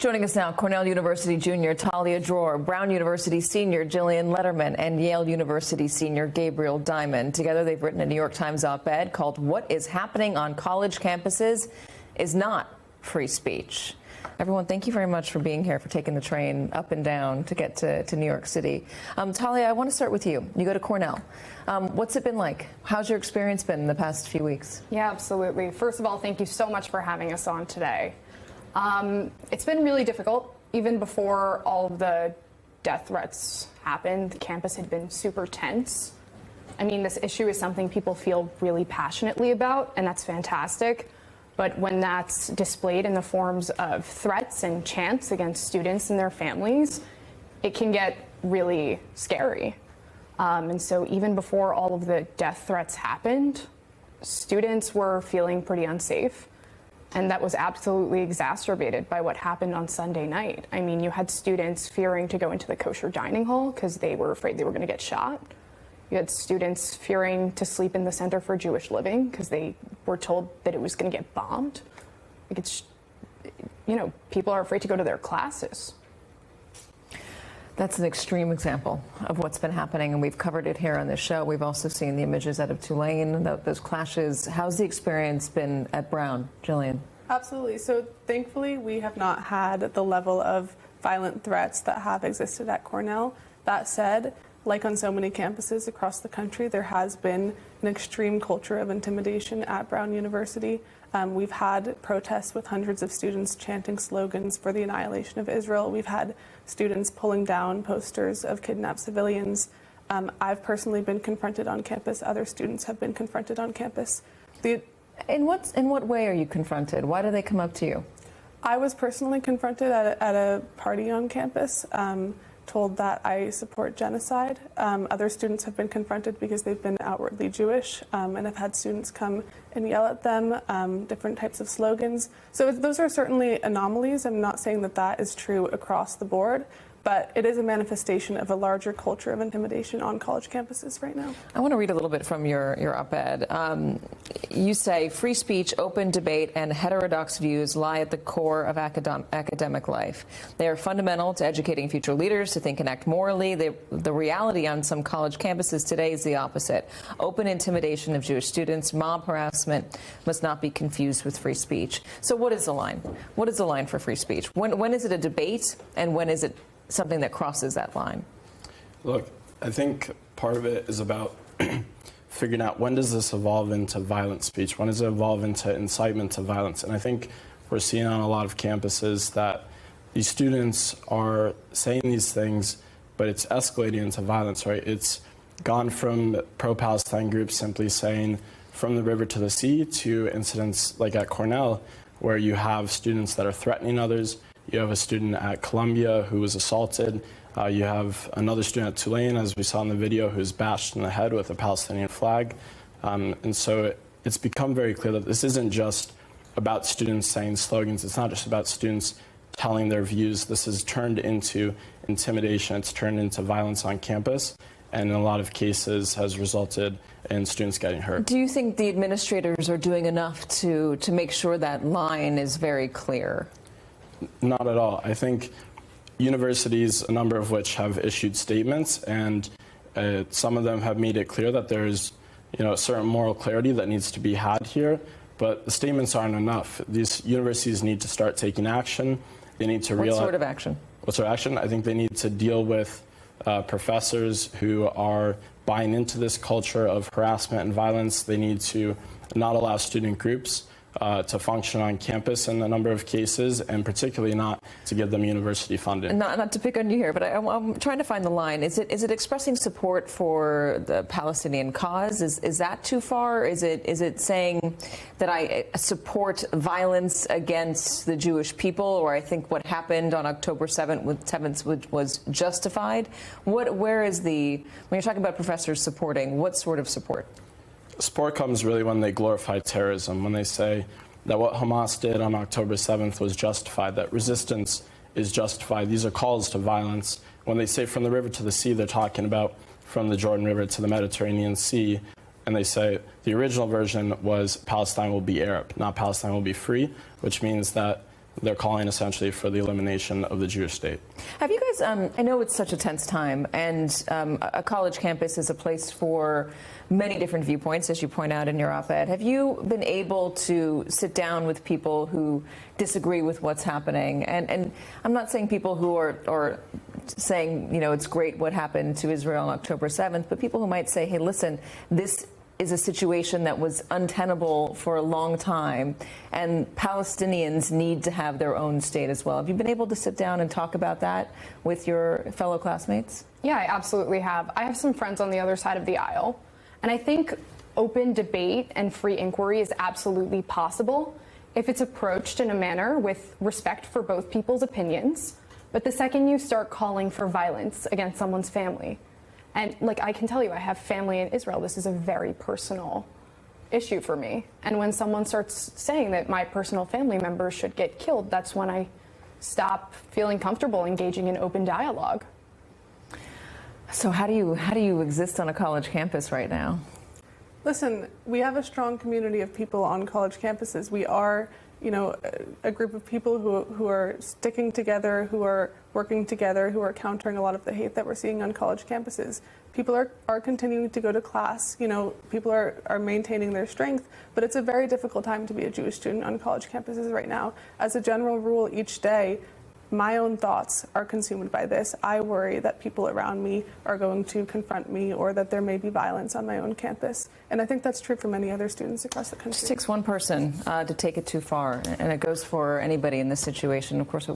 Joining us now, Cornell University junior Talia Dror, Brown University senior Jillian Letterman, and Yale University senior Gabriel Diamond. Together, they've written a New York Times op-ed called "What is Happening on College Campuses is Not Free Speech." Everyone, thank you very much for being here, for taking the train up and down to get to New York City. Talia, I want to start with you. You go to Cornell. What's it been like? How's your experience been in the past few weeks? Yeah, absolutely. First of all, thank you so much for having us on today. It's been really difficult. Even before all of the death threats happened, the campus had been super tense. I mean, this issue is something people feel really passionately about, and that's fantastic. But when that's displayed in the forms of threats and chants against students and their families, it can get really scary. And so even before all of the death threats happened, students were feeling pretty unsafe. And that was absolutely exacerbated by what happened on Sunday night. I mean, you had students fearing to go into the kosher dining hall because they were afraid they were going to get shot. You had students fearing to sleep in the Center for Jewish Living because they were told that it was going to get bombed. Like people are afraid to go to their classes. That's an extreme example of what's been happening, and we've covered it here on this show. We've also seen the images out of Tulane, those clashes. How's the experience been at Brown, Jillian? Absolutely. So thankfully, we have not had the level of violent threats that have existed at Cornell. That said, like on so many campuses across the country, there has been an extreme culture of intimidation at Brown University. We've had protests with hundreds of students chanting slogans for the annihilation of Israel. We've had students pulling down posters of kidnapped civilians. I've personally been confronted on campus. Other students have been confronted on campus. In what way are you confronted? Why do they come up to you? I was personally confronted at a party on campus, told that I support genocide. Other students have been confronted because they've been outwardly Jewish, and have had students come and yell at them, different types of slogans. So those are certainly anomalies. I'm not saying that that is true across the board, but it is a manifestation of a larger culture of intimidation on college campuses right now. I want to read a little bit from your op-ed. You say, free speech, open debate, and heterodox views lie at the core of academic life. They are fundamental to educating future leaders to think and act morally. The reality on some college campuses today is the opposite. Open intimidation of Jewish students, mob harassment must not be confused with free speech. So what is the line? What is the line for free speech? When is it a debate, and when is it something that crosses that line? Look, I think part of it is about figuring out, when does this evolve into violent speech? When does it evolve into incitement to violence? And I think we're seeing on a lot of campuses that these students are saying these things, but it's escalating into violence, right? It's gone from pro-Palestine groups simply saying from the river to the sea to incidents like at Cornell, where you have students that are threatening others. You have a student at Columbia who was assaulted. You have another student at Tulane, as we saw in the video, who's bashed in the head with a Palestinian flag. And so it's become very clear that this isn't just about students saying slogans. It's not just about students telling their views. This has turned into intimidation. It's turned into violence on campus, and in a lot of cases has resulted in students getting hurt. Do you think the administrators are doing enough to make sure that line is very clear? Not at all. I think universities, a number of which have issued statements, and some of them have made it clear that there's a certain moral clarity that needs to be had here, but the statements aren't enough. These universities need to start taking action. They need to realize— What sort of action? What sort of action? I think they need to deal with professors who are buying into this culture of harassment and violence. They need to not allow student groups to function on campus in a number of cases, and particularly not to give them university funding. Not to pick on you here, but I'm trying to find the line. Is it expressing support for the Palestinian cause? Is that too far? Is it saying that I support violence against the Jewish people, or I think what happened on October 7th was justified? Where is when you're talking about professors supporting, what sort of support? Support comes really when they glorify terrorism, when they say that what Hamas did on October 7th was justified, that resistance is justified. These are calls to violence. When they say from the river to the sea, they're talking about from the Jordan River to the Mediterranean Sea. And they say the original version was Palestine will be Arab, not Palestine will be free, which means that they're calling essentially for the elimination of the Jewish state. Have you guys, I know it's such a tense time, and a college campus is a place for many different viewpoints, as you point out in your op-ed. Have you been able to sit down with people who disagree with what's happening? And I'm not saying people who are saying, you know, it's great what happened to Israel on October 7th, but people who might say, hey, listen, this is a situation that was untenable for a long time, and Palestinians need to have their own state as well. Have you been able to sit down and talk about that with your fellow classmates? Yeah, I absolutely have. I have some friends on the other side of the aisle, and I think open debate and free inquiry is absolutely possible if it's approached in a manner with respect for both people's opinions. But the second you start calling for violence against someone's family, and like I can tell you, I have family in Israel. This is a very personal issue for me. And when someone starts saying that my personal family members should get killed, that's when I stop feeling comfortable engaging in open dialogue. So how do you exist on a college campus right now? Listen, we have a strong community of people on college campuses. We are, you know, a group of people who are sticking together, who are working together, who are countering a lot of the hate that we're seeing on college campuses. People are continuing to go to class. You know, people are maintaining their strength, but it's a very difficult time to be a Jewish student on college campuses right now. As a general rule, each day, my own thoughts are consumed by this. I worry that people around me are going to confront me, or that there may be violence on my own campus. And I think that's true for many other students across the country. It just takes one person to take it too far, and it goes for anybody in this situation. Of course,